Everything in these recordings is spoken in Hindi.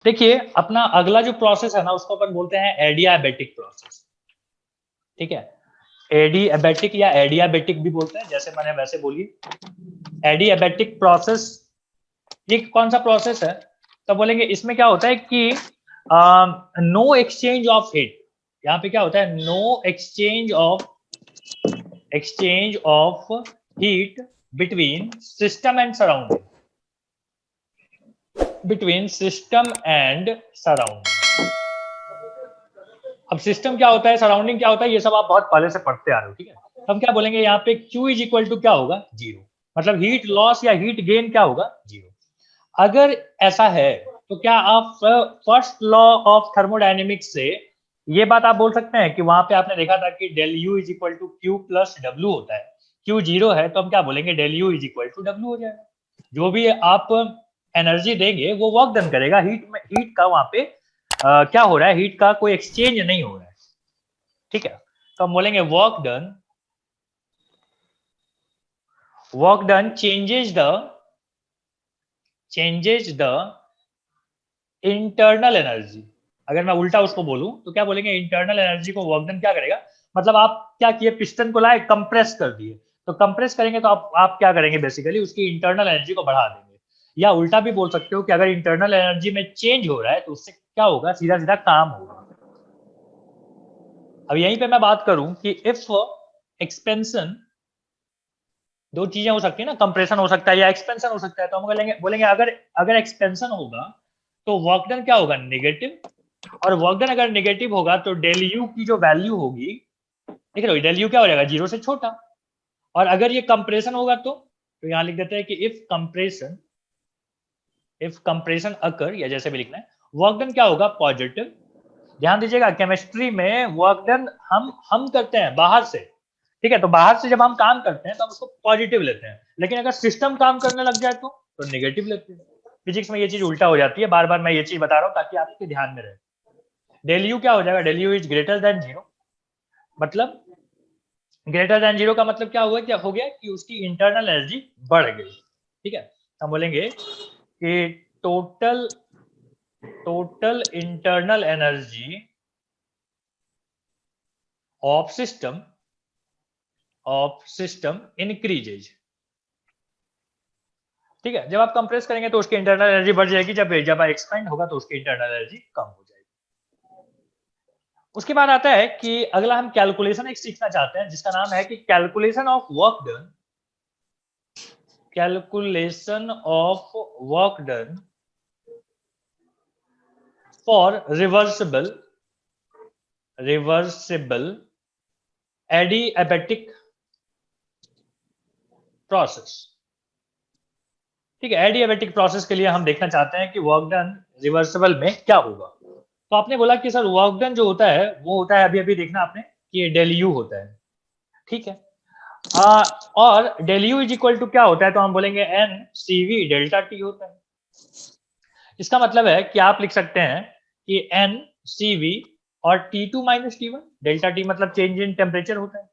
देखिए अपना अगला जो प्रोसेस है ना उसको अपन बोलते हैं एडियाबेटिक प्रोसेस। ठीक है, एडियाबेटिक या एडियाबेटिक भी बोलते हैं, जैसे मैंने वैसे बोलिए। एडियाबेटिक प्रोसेस ये कौन सा प्रोसेस है? तो बोलेंगे इसमें क्या होता है कि नो एक्सचेंज ऑफ हीट। यहाँ पे क्या होता है? No exchange of heat between system and surrounding, between system and surrounding. अब सिस्टम क्या होता है, सराउंडिंग क्या होता है, ये सब आप बहुत पहले से पढ़ते आ रहे हो। ठीक है, हम क्या बोलेंगे यहाँ पे Q इज इक्वल टू क्या होगा? जीरो। मतलब हीट लॉस या हीट गेन क्या होगा? जीरो। अगर ऐसा है तो क्या आप फर्स्ट लॉ ऑफ थर्मोडायनेमिक्स से ये बात आप बोल सकते हैं कि वहां पे आपने देखा था कि del U is equal to Q plus W होता है। क्यू जीरो है तो हम क्या बोलेंगे? Del U is equal to W हो जाएगा। जो भी आप एनर्जी देंगे वो वर्क डन करेगा। हीट में हीट का वहां पे क्या हो रहा है? हीट का कोई एक्सचेंज नहीं हो रहा है। ठीक है, तो हम बोलेंगे work done changes the internal energy. अगर मैं उल्टा उसको बोलूं तो क्या बोलेंगे? इंटरनल एनर्जी को वर्क डन क्या करेगा? मतलब आप क्या किए? पिस्टन को लाए, कंप्रेस कर दिए। तो कंप्रेस करेंगे तो आप क्या करेंगे? बेसिकली उसकी इंटरनल एनर्जी को बढ़ा देंगे। या उल्टा भी बोल सकते हो कि अगर इंटरनल एनर्जी में चेंज हो रहा है तो उससे क्या होगा? सीधा सीधा काम होगा। अब यहीं पे मैं बात करूं कि इफ एक्सपेंशन, दो चीजें हो सकती है ना, कंप्रेशन हो सकता है या एक्सपेंशन हो सकता है। तो हम बोलेंगे अगर अगर एक्सपेंशन होगा तो वर्क डन क्या होगा? नेगेटिव। और वर्क डन अगर नेगेटिव होगा तो डेल यू की जो वैल्यू होगी, देख रहे हो, डेल यू क्या हो जाएगा? जीरो से छोटा। और अगर ये कंप्रेशन होगा तो यहां लिख देते हैं कि इफ कंप्रेशन अकर, या जैसे भी लिखना है, वर्क डन क्या होगा? पॉजिटिव। ध्यान दीजिएगा केमिस्ट्री में वर्क डन हम करते हैं बाहर से। ठीक है, तो बाहर से जब हम काम करते हैं तो हम उसको पॉजिटिव लेते हैं, लेकिन अगर सिस्टम काम करने लग जाए तो नेगेटिव लेते हैं। फिजिक्स में ये चीज उल्टा हो जाती है। बार बार मैं ये चीज बता रहा हूँ ताकि आपके ध्यान में रहे। डेल यू क्या हो जाएगा? Del U is greater than zero. मतलब ग्रेटर देन जीरो का मतलब क्या हुआ? क्या हो गया कि उसकी इंटरनल एनर्जी बढ़ गई। ठीक है, हम बोलेंगे कि total total internal energy of system increases. ठीक है, जब आप कंप्रेस करेंगे तो उसकी इंटरनल एनर्जी बढ़ जाएगी, जब जब एक्सपेंड होगा तो उसकी इंटरनल एनर्जी कम हो जाएगी। उसके बाद आता है कि अगला हम कैलकुलेशन एक सीखना चाहते हैं जिसका नाम है कि calculation of work done for reversible adiabatic process. ठीक है, एडियाबेटिक प्रोसेस के लिए हम देखना चाहते हैं कि वर्क डन रिवर्सिबल में क्या होगा। तो आपने बोला कि सर वर्क डन जो होता है वो होता है, अभी अभी देखना आपने कि डेल यू होता है। ठीक है, आ, और del U is equal to क्या होता है? तो हम बोलेंगे एन सीवी डेल्टा टी होता है। इसका मतलब है कि आप लिख सकते हैं कि एन सीवी और T2 - T1, डेल्टा टी मतलब चेंज इन टेम्परेचर होता है।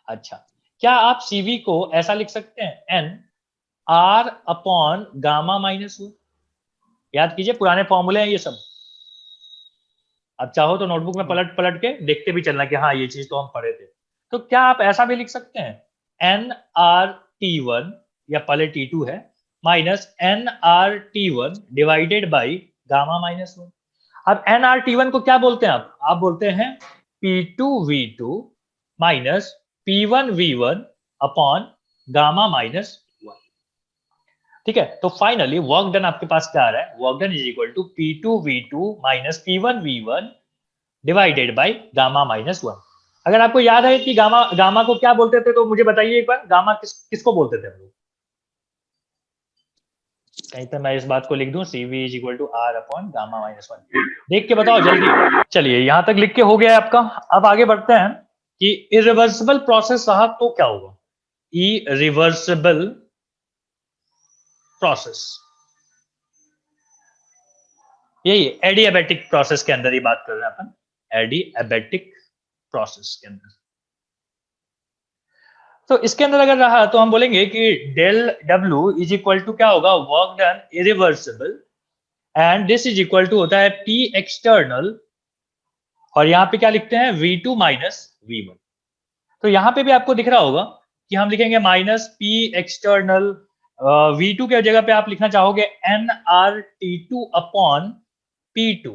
अच्छा, क्या आप सीवी को ऐसा लिख सकते हैं? N R upon gamma minus one. याद कीजिए पुराने फॉर्मूले हैं ये सब। अब चाहो तो नोटबुक में पलट पलट के देखते भी चलना कि हाँ ये चीज तो हम पढ़े थे। तो क्या आप ऐसा भी लिख सकते हैं? nRT1, या पहले T2 है, minus nRT1 divided by gamma minus one. अब nRT1 को क्या बोलते हैं? आप बोलते हैं P2V2 minus P1V1 upon gamma minus one. ठीक है, तो फाइनली वर्क डन आपके पास क्या आ रहा है? Work done is equal to P2V2 minus P1V1 divided by gamma minus one. अगर आपको याद है कि गामा गामा को क्या बोलते थे तो मुझे बताइए एक बार, गामा किसको बोलते थे हम लोग? कहीं पे मैं इस बात को लिख दूं, CV is equal to R upon gamma minus one. देख के बताओ जल्दी। चलिए यहां तक लिख के हो गया है आपका। अब आगे बढ़ते हैं कि इरिवर्सिबल प्रोसेस रहा तो क्या होगा? इरिवर्सिबल प्रोसेस, यही एडियाबेटिक प्रोसेस के अंदर ही बात कर रहे हैं अपन, एडियाबेटिक प्रोसेस के अंदर। तो इसके अंदर अगर रहा तो हम बोलेंगे कि del W is equal to क्या होगा? Work done irreversible and this is equal to होता है P एक्सटर्नल, और यहाँ पे क्या लिखते हैं V2 माइनस V1। तो यहाँ पे भी आपको दिख रहा होगा कि हम लिखेंगे माइनस P एक्सटर्नल, V2 के जगह पे आप लिखना चाहोगे nRT2 अपॉन P2,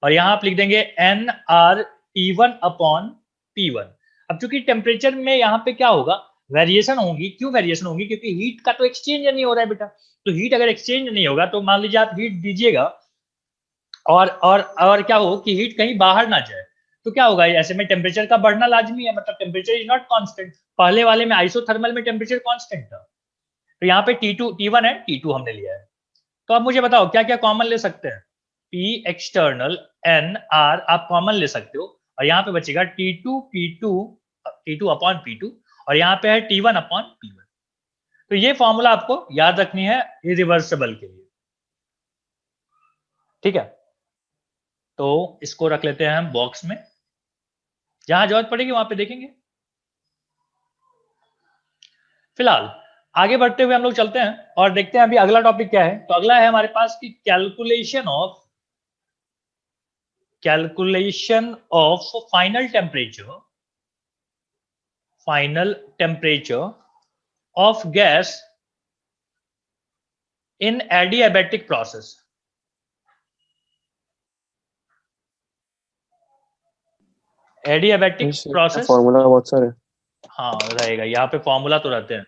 और यहाँ आप लिख देंगे nRT1 अपॉन P1। अब चूंकि टेम्परेचर में यहाँ पे क्या होगा, वेरिएशन होगी। क्यों वेरिएशन होगी? क्योंकि हीट का तो एक्सचेंज नहीं हो रहा है बेटा। तो हीट अगर एक्सचेंज नहीं होगा तो मान लीजिए आप हीट दीजिएगा और क्या हो कि हीट कहीं बाहर ना जाए, तो क्या होगा? ऐसे में टेम्परेचर का बढ़ना लाजमी है, मतलब टेम्परेचर इज नॉट कांस्टेंट। पहले वाले में आइसोथर्मल में टेम्परेचर कांस्टेंट था, तो यहाँ पे T2 T1 है, T2 हमने लिया है। तो अब मुझे बताओ क्या क्या कॉमन ले सकते हैं? P एक्सटर्नल N R आप कॉमन ले सकते हो, और यहाँ पे बचेगा T2 अपॉन P2, और यहाँ पे है T1 अपॉन P1। तो ये फॉर्मूला आपको याद रखनी है इरिवर्सिबल के लिए, ठीक है? तो इसको रख लेते हैं हम बॉक्स में, जहां जरूरत पड़ेगी वहां पे देखेंगे। फिलहाल आगे बढ़ते हुए हम लोग चलते हैं और देखते हैं अभी अगला टॉपिक क्या है। तो अगला है हमारे पास की calculation of final temperature of gas in adiabatic process. Adiabatic process, formula बहुत सारे। हाँ रहेगा, यहाँ पे फॉर्मूला तो रहते हैं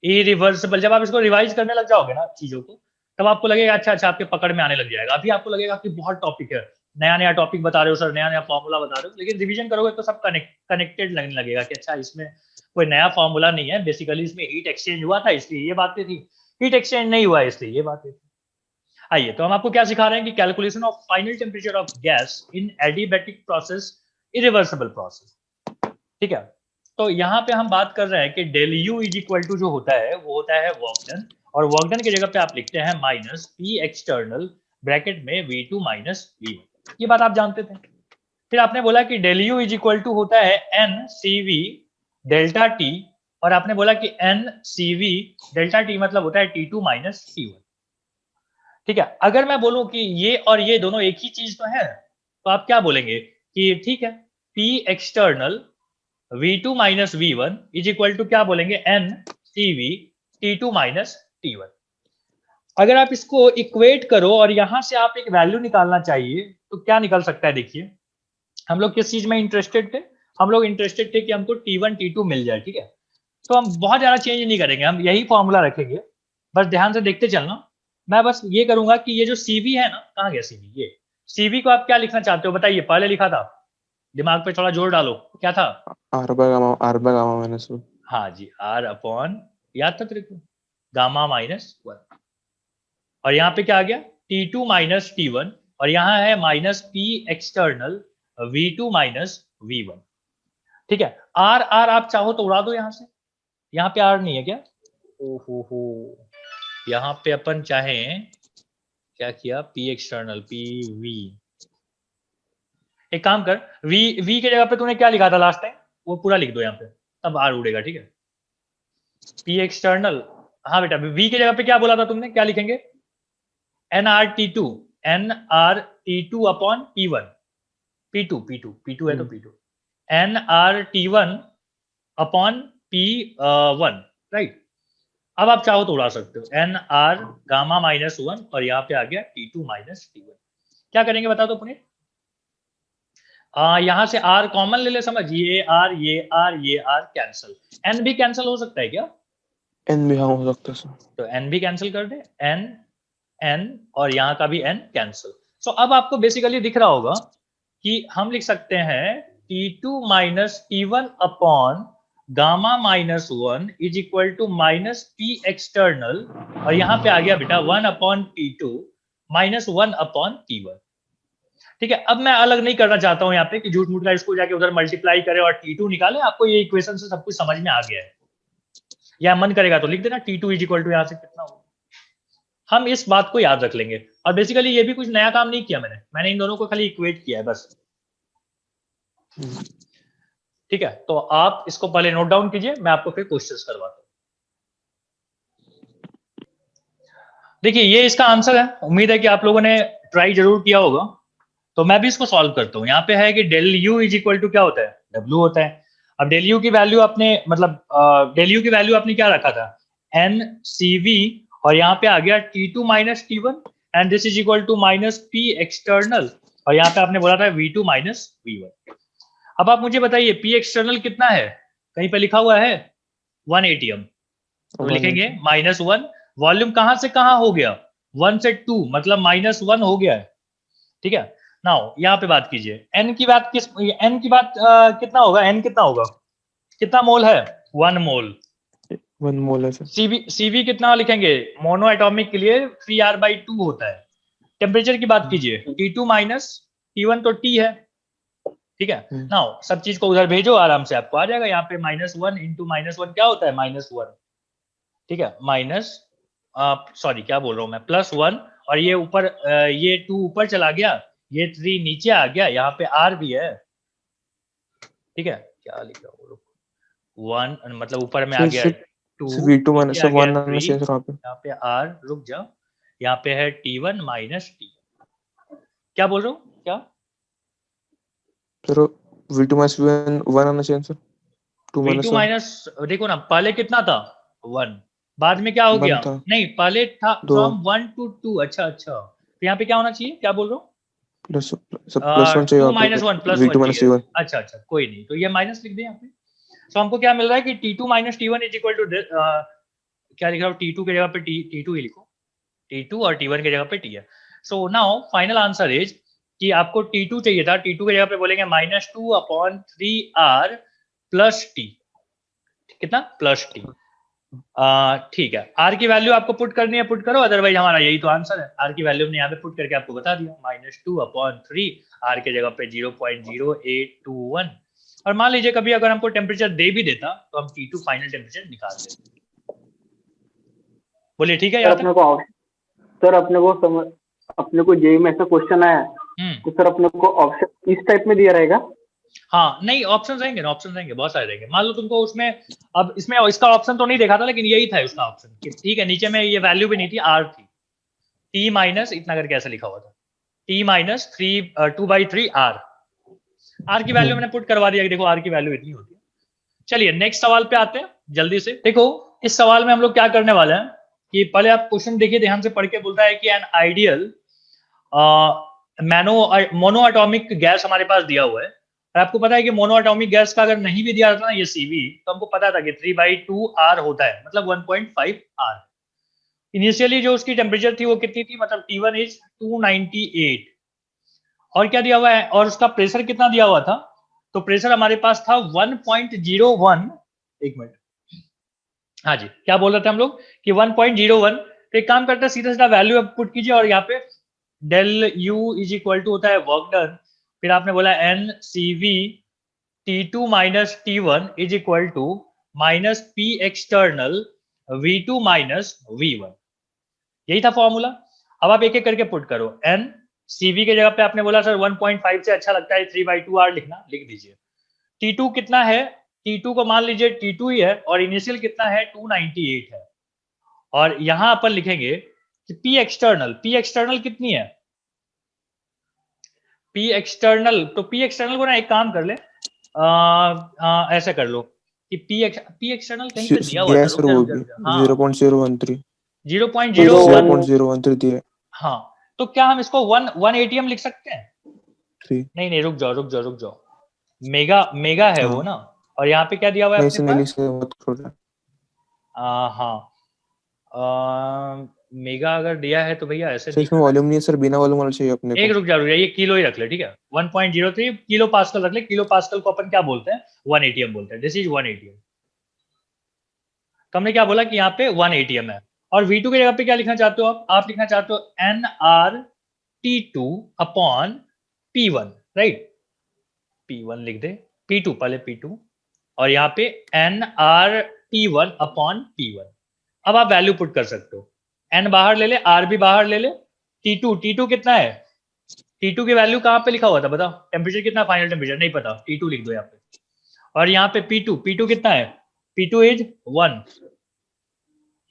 इरिवर्सिबल। जब आप इसको रिवाइज करने लग जाओगे ना चीजों को, तब आपको लगेगा अच्छा अच्छा, आपके पकड़ में आने लग जाएगा। अभी आपको लगेगा कि बहुत टॉपिक है, नया नया टॉपिक बता रहे हो सर, नया नया फॉर्मूला बता रहे हो, लेकिन रिवीजन करोगे तो सब कनेक्टेड लगने लगेगा कि अच्छा इसमें कोई नया फॉर्मूला नहीं है, बेसिकली इसमें हीट एक्सचेंज हुआ था इसलिए ये बातें थी, हीट एक्सचेंज नहीं हुआ इसलिए ये बातें थी। आइए, तो हम आपको क्या सिखा रहे हैं कि calculation of final temperature of gas in adiabatic process, irreversible process, ठीक है? तो यहाँ पे हम बात कर रहे हैं कि del U is equal to जो होता है वो होता है वर्क डन, और वर्क डन की जगह पे आप लिखते हैं माइनस P एक्सटर्नल ब्रैकेट में V2 माइनस V1। ये बात आप जानते थे। फिर आपने बोला कि del U is equal to होता है NCV डेल्टा T, और आपने बोला कि NCV डेल्टा T मतलब होता है T2 माइनस T1, ठीक है? अगर मैं बोलूं कि ये और ये दोनों एक ही चीज तो है, तो आप क्या बोलेंगे कि ठीक है, P external V2 minus V1 is equal to क्या बोलेंगे, NCV T2 माइनस T1। अगर आप इसको इक्वेट करो और यहां से आप एक वैल्यू निकालना चाहिए तो क्या निकल सकता है? देखिए, हम लोग किस चीज में इंटरेस्टेड थे? हम लोग इंटरेस्टेड थे कि हमको T1 T2 मिल जाए, ठीक है? तो हम बहुत ज्यादा चेंज नहीं करेंगे, हम यही फॉर्मूला रखेंगे, बस ध्यान से देखते चलना। मैं बस ये करूंगा कि ये जो CV है ना, कहाँ गया CV? ये CV को आप क्या लिखना चाहते हो बताइए, पहले लिखा था, दिमाग पे थोड़ा जोर डालो, क्या था? R by gamma minus one. हाँ जी, R अपॉन, याद था तेरे को, गामा माइनस 1, और यहाँ पे क्या आ गया T2 माइनस T1, और यहाँ है minus P external V2 minus V1, ठीक है? R R आप चाहो तो उड़ा दो यहाँ से, यहाँ पे R नहीं है क्या? ओहो हो, यहाँ पे अपन चाहें क्या किया, P एक्सटर्नल PV, एक काम कर, V के जगह पे तूने क्या लिखा था लास्ट टाइम, वो पूरा लिख दो यहाँ पे, तब R उड़ेगा, ठीक है? P एक्सटर्नल, हाँ बेटा, V की जगह पे क्या बोला था तुमने, क्या लिखेंगे? nRT2 अपॉन P1, P2 है तो P2, nRT1 upon P1, right? अब आप चाहो तो उड़ा सकते हो, nR गामा माइनस 1, और यहाँ पे आ गया T2 माइनस T1। क्या करेंगे बता दो पुनीत? यहाँ से R कॉमन ले ले, समझ, ये R कैंसल, N भी कैंसल हो सकता है क्या? एन भी हाँ हो सकता है सर। तो N भी कैंसिल कर दे, N और यहाँ का भी N कैंसिल। सो अब आपको बेसिकली दिख रहा होगा कि हम लिख सकते हैं T2 minus T1 upon gamma minus 1 is equal to minus P external, और यहाँ पे आ गया बेटा 1 upon T2 minus 1 upon T1, ठीक है? अब मैं अलग नहीं करना चाहता हूँ यहाँ पे कि झूठ मूठ का इसको जाके उधर मल्टीप्लाई करे और T2 निकाले। आपको ये इक्वेशन से सब कुछ समझ में आ गया है, या मन करेगा तो लिख देना T2 इज इक्वल टू यहाँ से कितना होगा, हम इस बात को याद रख लेंगे। और बेसिकली ये भी कुछ नया काम नहीं किया मैंने इन दोनों को खाली इक्वेट किया है बस, ठीक है? तो आप इसको पहले नोट डाउन कीजिए, मैं आपको फिर क्वेश्चंस करवाता हूं। देखिए ये इसका आंसर है, उम्मीद है कि आप लोगों ने ट्राई जरूर किया होगा। तो मैं भी इसको सॉल्व करता हूँ। यहाँ पे है कि del U is equal to क्या होता है, डब्ल्यू होता है। अब डेल यू की वैल्यू आपने मतलब डेल यू की वैल्यू आपने क्या रखा था, एन सी वी, और यहाँ पे आ गया T two minus T one, and this is equal to minus P external, और यहाँ पे आपने बोला था V two minus V one. अब आप मुझे बताइए पी एक्सटर्नल कितना है, कहीं पे लिखा हुआ है 1 एटीएम, तो 180। लिखेंगे -1। वॉल्यूम कहां से कहां हो गया, 1 से 2, मतलब -1 हो गया है। ठीक है, नाउ यहाँ पे बात कीजिए एन की बात, एन की बात कितना होगा, एन कितना होगा, कितना मोल है, 1 मोल। 1 मोल है सर। सीवी कितना लिखेंगे, मोनो एटॉमिक के लिए 3r/2 होता है। टेम्परेचर की बात कीजिए, T2 माइनस T1 तो T है। ठीक है, नाउ सब चीज को उधर भेजो, आराम से आपको आ जाएगा। यहाँ पे -1 इंटू -1 क्या होता है, -1। ठीक है, माइनस सॉरी क्या बोल रहा हूँ मैं, +1, और ये ऊपर ये 2 ऊपर चला गया, ये 3 नीचे आ गया, यहाँ पे R भी है। ठीक है, क्या लिख रहा हूँ, 1 मतलब ऊपर में आ गया 2, V2 नीचे माइनस आ गया 1 आना 3, चाहिए सर वहाँ पे। यहाँ पे R, रुक जाओ, यहाँ पे है T1 माइनस T। क्या बोल रहा हूँ, क्या सर V2 माइनस 1 आना चाहिए सर। 2 V2 माइनस 1 माइनस, देखो ना पहले कितना था 1, बाद में क्या हो 1 गया, था। नहीं पहले था 2 फ्रॉम 1 to 2। अच्छा अच्छा, तो यहाँ पे क्या होना चाहिए, क्या बोल रहा हूँ, प्लस सर +1 चाहिए 2 वहाँ माइनस पे। One plus one V2 minus चाहिए। T1। अच्छा अच्छा, कोई नहीं, तो ये माइनस लिख दें यहाँ पे। तो हमको क्या मिल रहा है कि T2 minus T1 is equal to, क्या लिख रहा हूँ, T2 की जगह पे T2 ही लिखो, T2 और T1 की जगह पे T है। So now final answer is कि आपको T2 चाहिए था, T2 की जगह पे बोलेंगे -2/3R प्लस टी, कितना, प्लस टी। ठीक है, आर की वैल्यू आपको पुट करनी है, पुट करो, अदरवाइज हमारा यही तो आंसर है। आर की वैल्यू हमने यहाँ पे पुट करके आपको बता दिया, -2/3, आर के जगह पे 0.0821। और मान लीजिए कभी अगर हमको टेम्परेचर दे भी देता तो हम T2 फाइनल टेम्परेचर निकाल देते। बोलिए ठीक है सर यहाँ अपने तक। को सर अपने को जेई में ऐसा क्वेश्चन आया तो सर अपने को ऑप्शन इस टाइप में दिया रहेगा। हाँ नहीं, ऑप्शन रहेंगे ना, ऑप्शन रहेंगे, बहुत सारे रहेंगे। मान लो तुमको उसमें, अब इसमें इसका ऑप्शन तो नहीं देखा था, लेकिन यही था उसका ऑप्शन कि ठीक है, नीचे में ये वैल्यू भी नहीं थी, आर थी, टी माइनस इतना करके ऐसा लिखा हुआ था, टी माइनस 2/3 आर की वैल्यू मैंने पुट करवा दिया कि देखो आर की वैल्यू इतनी होती है। चलिए नेक्स्ट सवाल पे आते हैं जल्दी से। देखो इस सवाल में हम लोग क्या करने वाले हैं कि पहले आप क्वेश्चन देखिए ध्यान से पढ़ के, बोलता है कि an ideal mono atomic gas हमारे पास दिया हुआ है, और आपको पता है कि मोनो एटॉमिक गैस का अगर नहीं भी दिया था ना ये सीवी, तो हमको पता था कि 3/2R होता है, मतलब 1.5R। इनिशियली जो उसकी टेम्परेचर थी वो कितनी थी, मतलब T1 इज 298, और क्या दिया हुआ है, और उसका प्रेशर कितना दिया हुआ था, तो प्रेशर हमारे पास था 1.01। एक मिनट, हाँ जी, क्या बोल रहे थे हम लोग कि 1.01। तो एक काम करते हैं, सीधा सीधा वैल्यू अब पुट कीजिए, और यहाँ पे del U is equal to होता है वर्क डन, फिर आपने बोला N C V T2 minus T1 is equal to minus P external V2 minus V1। यही था फॉर्मूला। अब आप एक एक करके पुट करो, एन सीवी के जगह पे आपने बोला सर 1.5 से अच्छा लगता है 3/2R लिखना, लिख दीजिए। T2 कितना है, T2 को मान लीजिए T2 ही है, और इनिशियल कितना है 298 है, और यहां अपन लिखेंगे कि पी एक्सटर्नल कितनी है, पी एक्सटर्नल, तो पी एक्सटर्नल को ना एक काम कर ले, ऐसे कर लो कि पी एक्सटर्नल कहीं पे दिया हुआ था, गैस रुक और जा वो रुक जा भी रुक जा, हाँ 0.013 0.01। 0.013 दिया। हाँ, तो क्या हम इसको 1 एटीएम लिख सकते हैं, 3। नहीं नहीं, रुक जाओ रुक जाओ रुक जाओ, मेगा मेगा है वो हाँ ना, और यहाँ पे क्या दिया हुआ है नहीं अपने से नहीं लिख पास, सकते, बहुत छोटा। हाँ मेगा अगर दिया है तो भैया ऐसे सर नहीं इसमें करना वॉल्यूम नहीं है सर, बिना वॉल्यूम वाला चाहिए अपने है। एक को। रुक जा ये किलो ही रख ले, ठीक है, 1.03 किलो पास्कल रख ले, किलो पास्कल को अपन क्या बोलते हैं, 1 एटीएम बोलते हैं, दिस इज 1 एटीएम। तो हमने क्या बोला कि यहाँ पे 1 एटीएम है, और V2 की जगह पे क्या लिखना चाहते हो आप लिखना चाहते हो NRT2 upon P1, right, P1 लिख दे, P2 पहले P2, और यहाँ पे NRT1 अपॉन P1। अब आप वैल्यू पुट कर सकते हो, N बाहर ले ले, R भी बाहर ले ले, T2 कितना है, T2 की वैल्यू कहाँ पे लिखा हुआ था बताओ, टेम्परेचर कितना, फाइनल टेम्परेचर नहीं पता, T2 लिख दो यहाँ पे, और यहाँ पे P2 कितना है, P2 इज 1,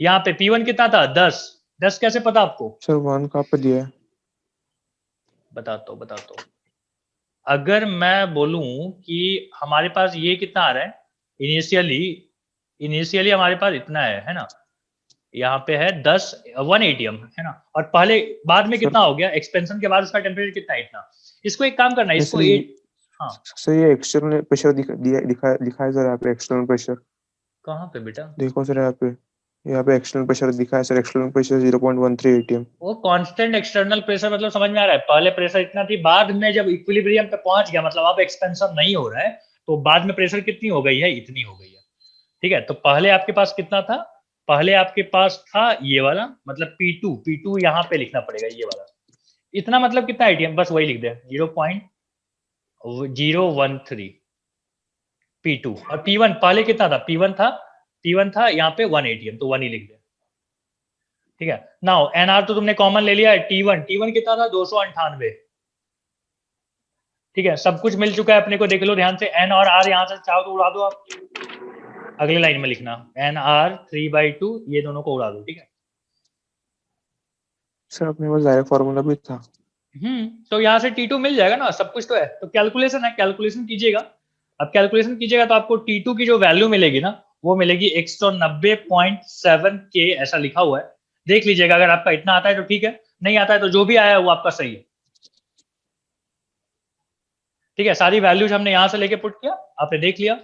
यहाँ पे P1 कितना था 10, 10 कैसे पता आपको? सर 1 कहाँ पे दिया है? बताता हूँ। अगर मैं बोलूं कि हमारे पास ये कितना आ रहा है इनिशियली हमारे पास इतना है ना, यहाँ पे है 10 1 एटीएम है ना, और पहले बाद में सर कितना हो गया एक्सपेंशन के बाद उसका टेम्परेचर कितना है इतना। इसको एक काम करना है, नहीं इसको सर, 8। हाँ सर ये एक्सटर्नल प्रेशर दिखा है सर यहाँ पे, एक्सटर्नल प्रेशर कहाँ पे बेटा? देखो सर, यहाँ पे एक्सटर्नल प्रेशर दिखा है सर, एक्सटर्नल प्रेशर 0.13 एटीएम। वो कांस्टेंट एक्सटर्नल प्रेशर मतलब समझ में आ रहा है, पहले प्रेशर इतना थी, बाद में जब इक्विलिब्रियम पे पहुंच गया मतलब अब एक्सपेंशन नहीं हो रहा है, तो बाद में प्रेशर कितनी हो गई है, इतनी हो गई है। ठीक है, तो पहले आपके पास कितना था? पहले आपके पास था ये वाला, मतलब P2 यहाँ पे लिखना पड़ेगा, ये वाला इतना मतलब कितना एटीएम, बस वही लिख दे 0.013 P2, और P1 पहले कितना था? P1 था यहाँ पे 1 एटीएम, तो 1 ही लिख दे। ठीक है, नाउ NR तो तुमने कॉमन ले लिया है, T1 कितना था? 298। ठीक है, सब कुछ मिल चुका है अपने को, देख लो ध्यान से, N और R यहाँ से चाहो तो उड़ा दो आप, अगले लाइन में लिखना NR 3/2, ये दोनों को उड़ा दो। ठीक है, सर अपने पास डायरेक्ट फॉर्मूला भी था। तो यहाँ से T2 मिल जाएगा ना, सब कुछ तो है, तो कैलकुलेशन है, कैलकुलेशन कीजिएगा। अब कैलकुलेशन कीजिएगा तो आपको T2 की जो वैल्यू मिलेगी ना, वो मिलेगी 190.7 K, ऐसा लिखा हुआ है, देख लीजिएगा। अगर आपका इतना आता है तो ठीक है, नहीं आता है तो जो भी आया है वो आपका सही है। ठीक है, सारी वैल्यूज हमने यहां से लेके पुट किया, आपने देख लिया।